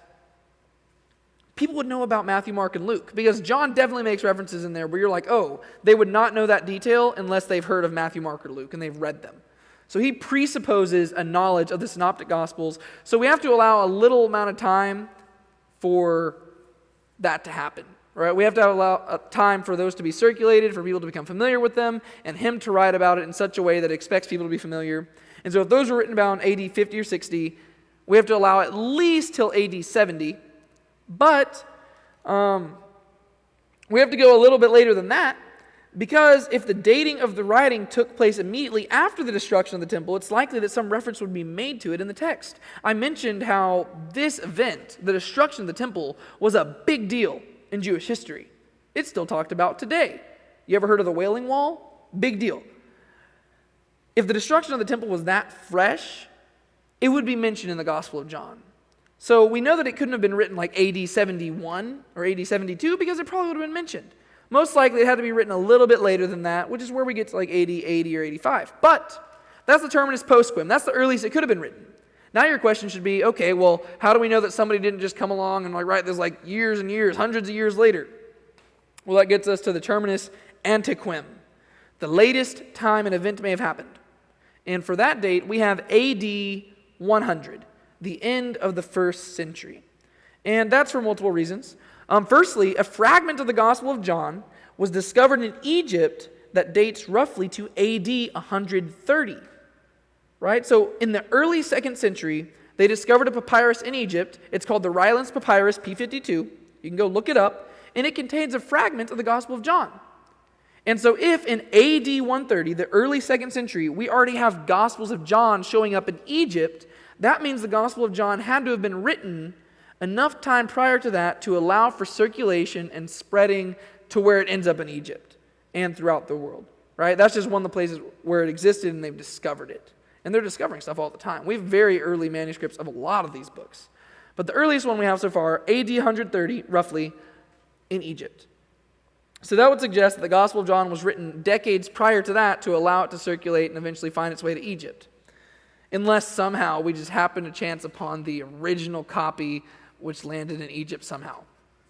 people would know about Matthew, Mark, and Luke. Because John definitely makes references in there where you're like, oh, they would not know that detail unless they've heard of Matthew, Mark, or Luke, and they've read them. So he presupposes a knowledge of the Synoptic Gospels. So we have to allow a little amount of time for that to happen, right? We have to allow time for those to be circulated, for people to become familiar with them, and him to write about it in such a way that expects people to be familiar. And so if those were written about in AD 50 or 60, we have to allow at least till AD 70, but we have to go a little bit later than that, because if the dating of the writing took place immediately after the destruction of the temple, it's likely that some reference would be made to it in the text. I mentioned how this event, the destruction of the temple, was a big deal in Jewish history. It's still talked about today. You ever heard of the Wailing Wall? Big deal. If the destruction of the temple was that fresh, it would be mentioned in the Gospel of John. So we know that it couldn't have been written like AD 71 or AD 72 because it probably would have been mentioned. Most likely it had to be written a little bit later than that, which is where we get to like 80, 80, or 85. But that's the Terminus post Quem. That's the earliest it could have been written. Now your question should be, okay, well, how do we know that somebody didn't just come along and write this like years and years, hundreds of years later? Well, that gets us to the Terminus Ante Quem. The latest time an event may have happened. And for that date, we have AD 100, the end of the first century. And that's for multiple reasons. Firstly, a fragment of the Gospel of John was discovered in Egypt that dates roughly to AD 130. Right? So in the early 2nd century, they discovered a papyrus in Egypt. It's called the Ryland's Papyrus P52. You can go look it up. And it contains a fragment of the Gospel of John. And so if in AD 130, the early 2nd century, we already have Gospels of John showing up in Egypt, that means the Gospel of John had to have been written enough time prior to that to allow for circulation and spreading to where it ends up in Egypt and throughout the world, right? That's just one of the places where it existed and they've discovered it. And they're discovering stuff all the time. We have very early manuscripts of a lot of these books. But the earliest one we have so far, AD 130, roughly, in Egypt. So that would suggest that the Gospel of John was written decades prior to that to allow it to circulate and eventually find its way to Egypt. Unless somehow we just happen to chance upon the original copy which landed in Egypt somehow.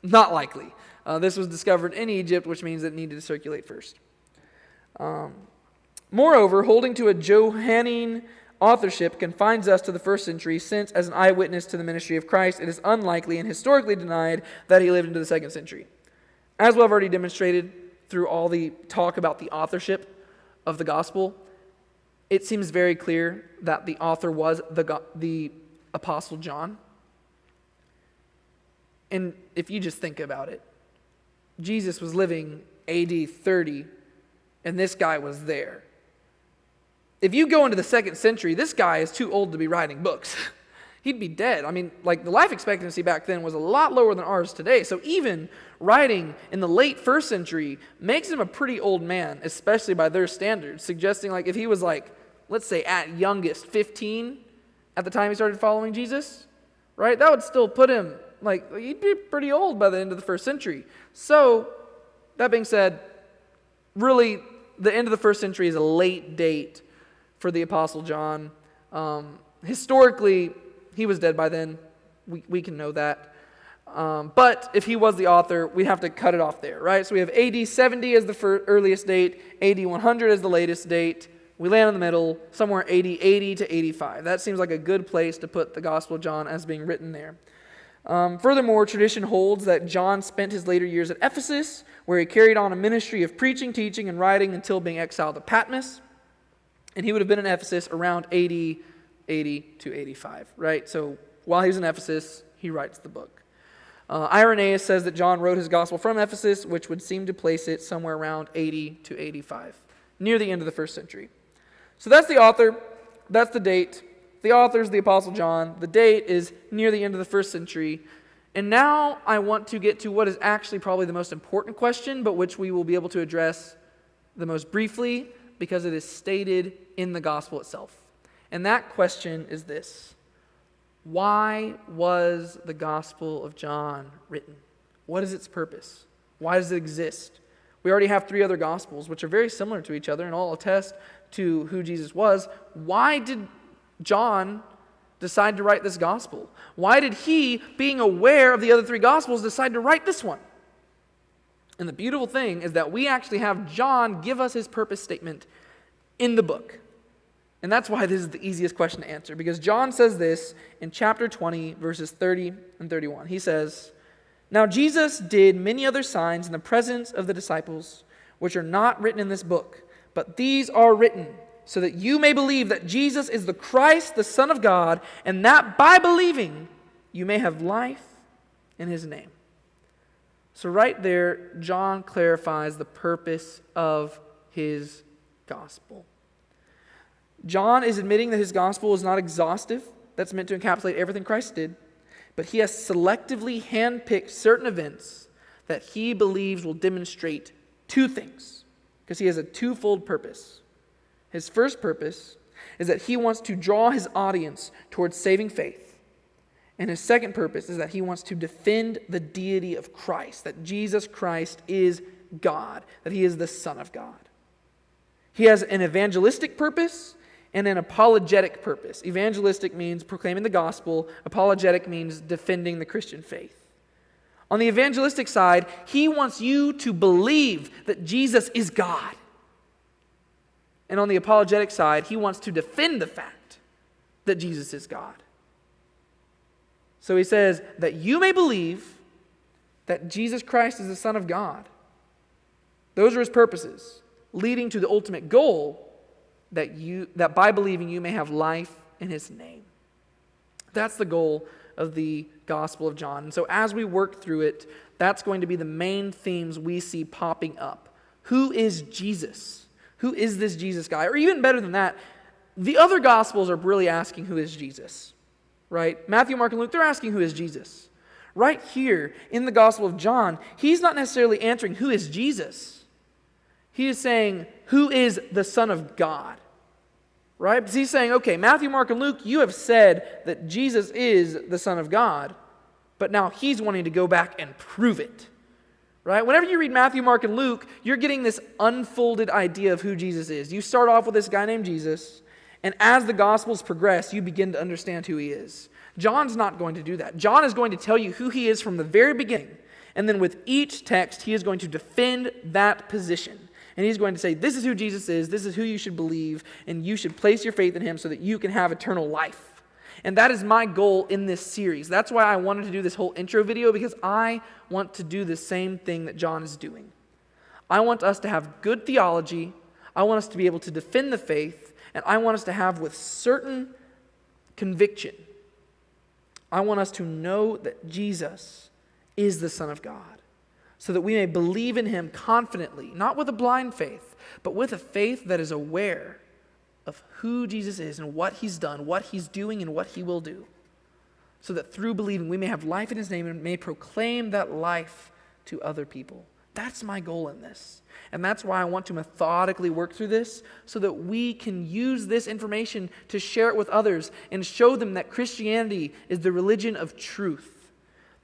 Not likely. This was discovered in Egypt, which means it needed to circulate first. Moreover, holding to a Johannine authorship confines us to the 1st century, since as an eyewitness to the ministry of Christ, it is unlikely and historically denied that he lived into the 2nd century. As we've already demonstrated through all the talk about the authorship of the gospel, it seems very clear that the author was the Apostle John. And if you just think about it, Jesus was living AD 30, and this guy was there. If you go into the 2nd century, this guy is too old to be writing books. He'd be dead. I mean, like the life expectancy back then was a lot lower than ours today. So even writing in the late 1st century makes him a pretty old man, especially by their standards, suggesting like if he was like, let's say at youngest 15 at the time he started following Jesus, right? That would still put him like, he'd be pretty old by the end of the 1st century. So that being said, really the end of the 1st century is a late date for the Apostle John. Historically, he was dead by then. We can know that. But if he was the author, we have to cut it off there, right? So we have AD 70 as the earliest date, AD 100 as the latest date. We land in the middle, somewhere AD 80 to 85. That seems like a good place to put the Gospel of John as being written there. Furthermore, tradition holds that John spent his later years at Ephesus, where he carried on a ministry of preaching, teaching, and writing until being exiled to Patmos. And he would have been in Ephesus around AD 80 to 85, right? So while he's in Ephesus, he writes the book. Irenaeus says that John wrote his gospel from Ephesus, which would seem to place it somewhere around 80 to 85, near the end of the first century. So that's the author, that's the date. The author is the Apostle John. The date is near the end of the first century. And now I want to get to what is actually probably the most important question, but which we will be able to address the most briefly because it is stated in the gospel itself. And that question is this: why was the Gospel of John written? What is its purpose? Why does it exist? We already have 3 other Gospels, which are very similar to each other and all attest to who Jesus was. Why did John decide to write this Gospel? Why did he, being aware of the other 3 Gospels, decide to write this one? And the beautiful thing is that we actually have John give us his purpose statement in the book. And that's why this is the easiest question to answer, because John says this in chapter 20, verses 30 and 31. He says, "Now Jesus did many other signs in the presence of the disciples, which are not written in this book, but these are written so that you may believe that Jesus is the Christ, the Son of God, and that by believing you may have life in his name." So right there, John clarifies the purpose of his gospel. John is admitting that his gospel is not exhaustive. That's meant to encapsulate everything Christ did. But he has selectively handpicked certain events that he believes will demonstrate 2 things, because he has a 2-fold purpose. His first purpose is that he wants to draw his audience towards saving faith. And his second purpose is that he wants to defend the deity of Christ, that Jesus Christ is God, that he is the Son of God. He has an evangelistic purpose and an apologetic purpose. Evangelistic means proclaiming the gospel. Apologetic means defending the Christian faith. On the evangelistic side, he wants you to believe that Jesus is God. And on the apologetic side, he wants to defend the fact that Jesus is God. So he says that you may believe that Jesus Christ is the Son of God. Those are his purposes, leading to the ultimate goal that by believing you may have life in his name. That's the goal of the Gospel of John. And so as we work through it, that's going to be the main themes we see popping up. Who is Jesus? Who is this Jesus guy? Or even better than that, the other Gospels are really asking who is Jesus, right? Matthew, Mark, and Luke, they're asking who is Jesus. Right here in the Gospel of John, he's not necessarily answering who is Jesus. He is saying, who is the Son of God? Right? Because he's saying, okay, Matthew, Mark, and Luke, you have said that Jesus is the Son of God, but now he's wanting to go back and prove it. Right? Whenever you read Matthew, Mark, and Luke, you're getting this unfolded idea of who Jesus is. You start off with this guy named Jesus, and as the Gospels progress, you begin to understand who he is. John's not going to do that. John is going to tell you who he is from the very beginning, and then with each text, he is going to defend that position. And he's going to say, this is who Jesus is, this is who you should believe, and you should place your faith in him so that you can have eternal life. And that is my goal in this series. That's why I wanted to do this whole intro video, because I want to do the same thing that John is doing. I want us to have good theology, I want us to be able to defend the faith, and I want us to have with certain conviction. I want us to know that Jesus is the Son of God, so that we may believe in him confidently, not with a blind faith, but with a faith that is aware of who Jesus is and what he's done, what he's doing, and what he will do. So that through believing we may have life in his name and may proclaim that life to other people. That's my goal in this. And that's why I want to methodically work through this, so that we can use this information to share it with others and show them that Christianity is the religion of truth.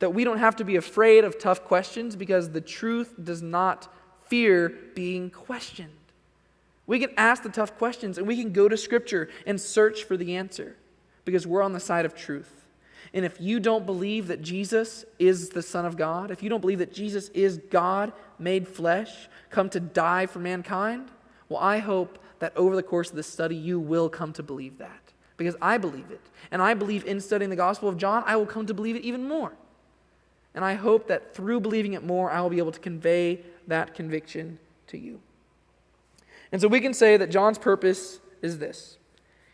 That we don't have to be afraid of tough questions, because the truth does not fear being questioned. We can ask the tough questions and we can go to Scripture and search for the answer, because we're on the side of truth. And if you don't believe that Jesus is the Son of God, if you don't believe that Jesus is God made flesh, come to die for mankind, well, I hope that over the course of this study you will come to believe that, because I believe it. And I believe in studying the Gospel of John, I will come to believe it even more. And I hope that through believing it more, I will be able to convey that conviction to you. And so we can say that John's purpose is this.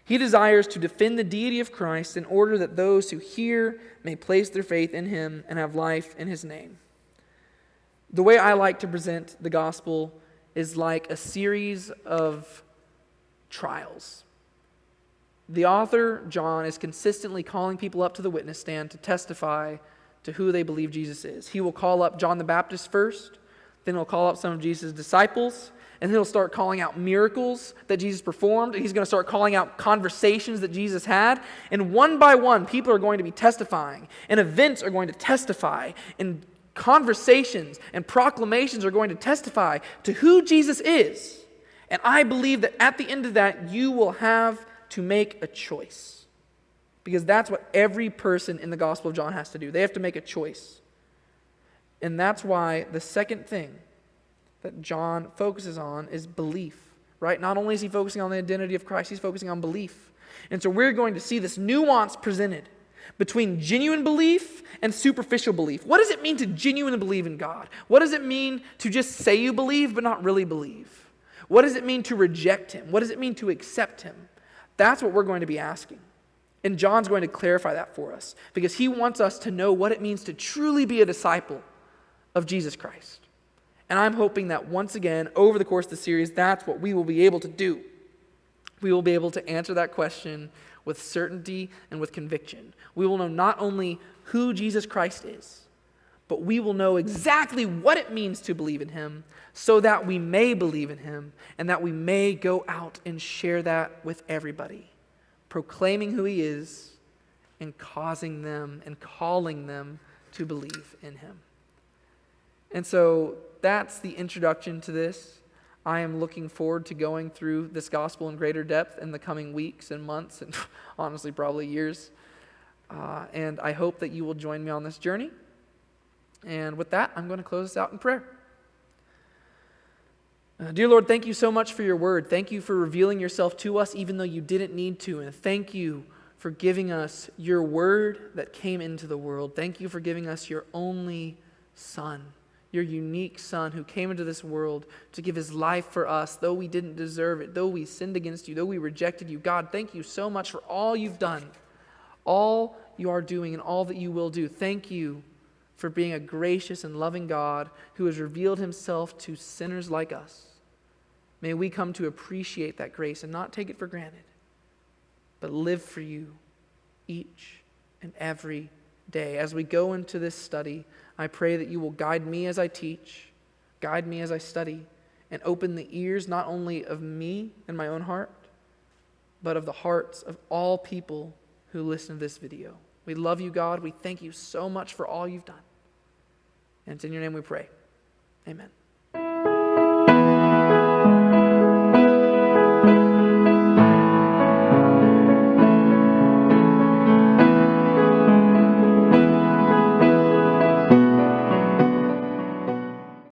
He desires to defend the deity of Christ in order that those who hear may place their faith in him and have life in his name. The way I like to present the gospel is like a series of trials. The author, John, is consistently calling people up to the witness stand to testify to who they believe Jesus is. He will call up John the Baptist first, then he'll call up some of Jesus' disciples, and he'll start calling out miracles that Jesus performed, and he's going to start calling out conversations that Jesus had, and one by one, people are going to be testifying, and events are going to testify, and conversations and proclamations are going to testify to who Jesus is. And I believe that at the end of that, you will have to make a choice. Because that's what every person in the Gospel of John has to do. They have to make a choice. And that's why the second thing that John focuses on is belief, right? Not only is he focusing on the identity of Christ, he's focusing on belief. And so we're going to see this nuance presented between genuine belief and superficial belief. What does it mean to genuinely believe in God? What does it mean to just say you believe but not really believe? What does it mean to reject him? What does it mean to accept him? That's what we're going to be asking. And John's going to clarify that for us because he wants us to know what it means to truly be a disciple of Jesus Christ. And I'm hoping that once again, over the course of the series, that's what we will be able to do. We will be able to answer that question with certainty and with conviction. We will know not only who Jesus Christ is, but we will know exactly what it means to believe in him so that we may believe in him and that we may go out and share that with everybody, proclaiming who he is and causing them and calling them to believe in him. And so that's the introduction to this. I am looking forward to going through this gospel in greater depth in the coming weeks and months and honestly probably years. And I hope that you will join me on this journey. And with that, I'm going to close this out in prayer. Dear Lord, thank you so much for your word. Thank you for revealing yourself to us even though you didn't need to. And thank you for giving us your word that came into the world. Thank you for giving us your only Son, your unique Son who came into this world to give his life for us, though we didn't deserve it, though we sinned against you, though we rejected you. God, thank you so much for all you've done, all you are doing, and all that you will do. Thank you for being a gracious and loving God who has revealed himself to sinners like us. May we come to appreciate that grace and not take it for granted, but live for you each and every day. As we go into this study, I pray that you will guide me as I teach, guide me as I study, and open the ears not only of me and my own heart, but of the hearts of all people who listen to this video. We love you, God. We thank you so much for all you've done. And it's in your name we pray. Amen.